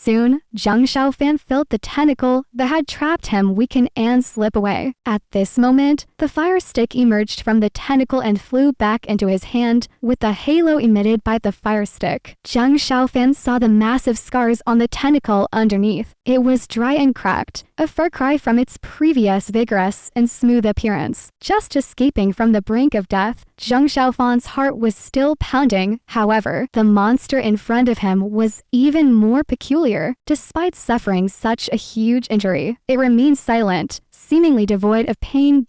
Soon, Zhang Xiaofan felt the tentacle that had trapped him weaken and slip away. At this moment, the fire stick emerged from the tentacle and flew back into his hand with the halo emitted by the fire stick. Zhang Xiaofan saw the massive scars on the tentacle underneath. It was dry and cracked, a far cry from its previous vigorous and smooth appearance. Just escaping from the brink of death, Zhang Xiaofan's heart was still pounding. However, the monster in front of him was even more peculiar. Despite suffering such a huge injury, it remained silent, seemingly devoid of pain.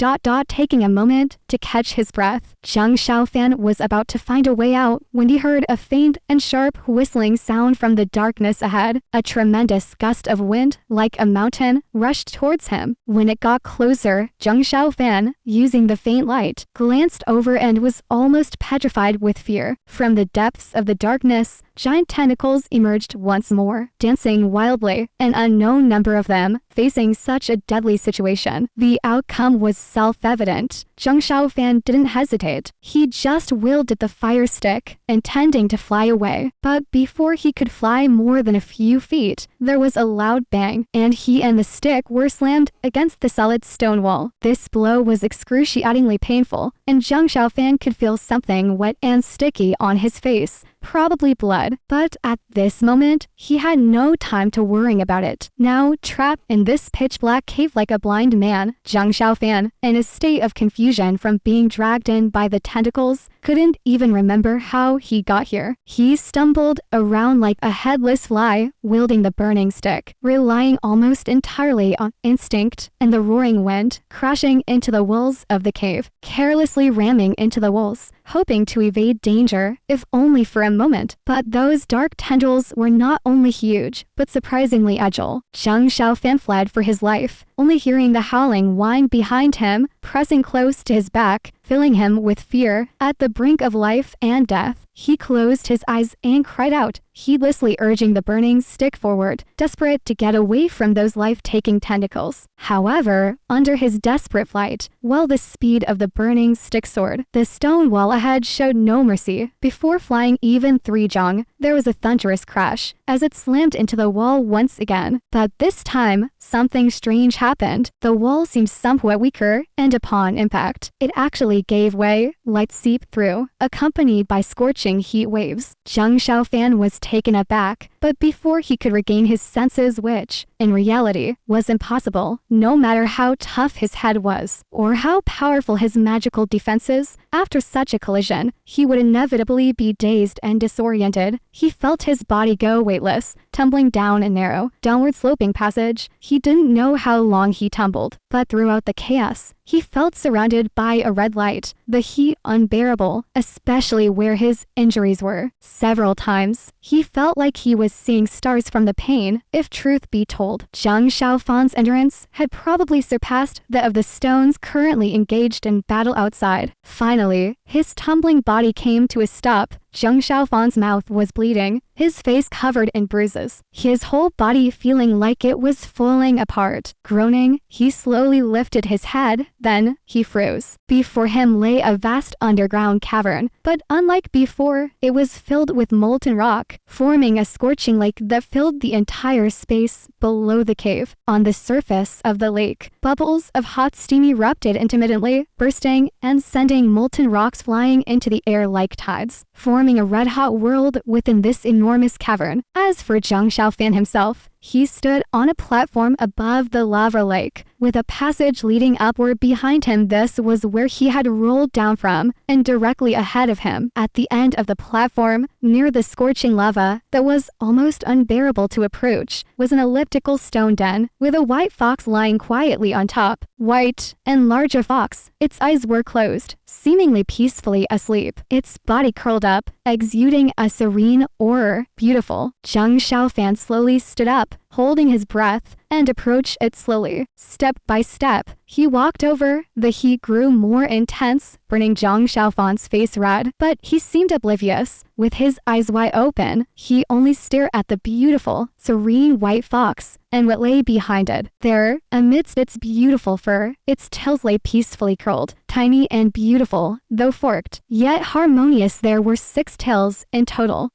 Taking a moment to catch his breath, Zhang Xiaofan was about to find a way out when he heard a faint and sharp whistling sound from the darkness ahead. A tremendous gust of wind, like a mountain, rushed towards him. When it got closer, Zhang Xiaofan, using the faint light, glanced over and was almost petrified with fear. From the depths of the darkness, giant tentacles emerged once more, dancing wildly, an unknown number of them, facing such a deadly situation. The outcome was self-evident. Zhang Xiaofan didn't hesitate. He just wielded the fire stick, intending to fly away. But before he could fly more than a few feet, there was a loud bang, and he and the stick were slammed against the solid stone wall. This blow was excruciatingly painful, and Zhang Xiaofan could feel something wet and sticky on his face, probably blood. But at this moment, he had no time to worry about it. Now, trapped in this pitch-black cave like a blind man, Zhang Xiaofan, in a state of confusion from being dragged in by the tentacles, couldn't even remember how he got here. He stumbled around like a headless fly, wielding the burning stick, relying almost entirely on instinct and the roaring wind, crashing into the walls of the cave, carelessly ramming into the walls, hoping to evade danger, if only for a moment. But those dark tendrils were not only huge, but surprisingly agile. Zhang Xiaofan fled for his life, only hearing the howling whine behind him, pressing close to his back, filling him with fear. At the brink of life and death, he closed his eyes and cried out, heedlessly urging the burning stick forward, desperate to get away from those life-taking tentacles. However, under his desperate flight, while the speed of the burning stick soared, the stone wall ahead showed no mercy. Before flying even 3 zhang, there was a thunderous crash as it slammed into the wall once again. But this time, something strange happened. The wall seemed somewhat weaker, and upon impact, it actually gave way, light seeped through, accompanied by scorching heat waves. Zhang Xiaofan was taken aback, but before he could regain his senses, which, in reality, was impossible, no matter how tough his head was, or how powerful his magical defenses, after such a collision, he would inevitably be dazed and disoriented. He felt his body go weightless, tumbling down a narrow, downward-sloping passage. He didn't know how long he tumbled, but throughout the chaos, he felt surrounded by a red light, the heat unbearable, especially where his injuries were. Several times, he felt like he was seeing stars from the pain. If truth be told, Zhang Xiaofan's endurance had probably surpassed that of the stones currently engaged in battle outside. Finally, his tumbling body came to a stop. Zhang Xiaofan's mouth was bleeding, his face covered in bruises, his whole body feeling like it was falling apart. Groaning, he slowly lifted his head, then he froze. Before him lay a vast underground cavern, but unlike before, it was filled with molten rock, forming a scorching lake that filled the entire space below the cave. On the surface of the lake, bubbles of hot steam erupted intermittently, bursting and sending molten rocks flying into the air like tides, forming a red-hot world within this enormous cavern. As for Zhang Xiaofan himself, he stood on a platform above the lava lake, with a passage leading upward behind him. This was where he had rolled down from, and directly ahead of him, at the end of the platform, near the scorching lava that was almost unbearable to approach, was an elliptical stone den, with a white fox lying quietly on top. White and larger fox, its eyes were closed, seemingly peacefully asleep, its body curled up, exuding a serene aura. Beautiful. Zhang Xiaofan slowly stood up, holding his breath, and approached it slowly. Step by step, he walked over. The heat grew more intense, burning Zhang Xiaofan's face red, but he seemed oblivious. With his eyes wide open, he only stared at the beautiful, serene white fox and what lay behind it. There, amidst its beautiful fur, its tails lay peacefully curled, tiny and beautiful, though forked, yet harmonious. There were 6 tails in total,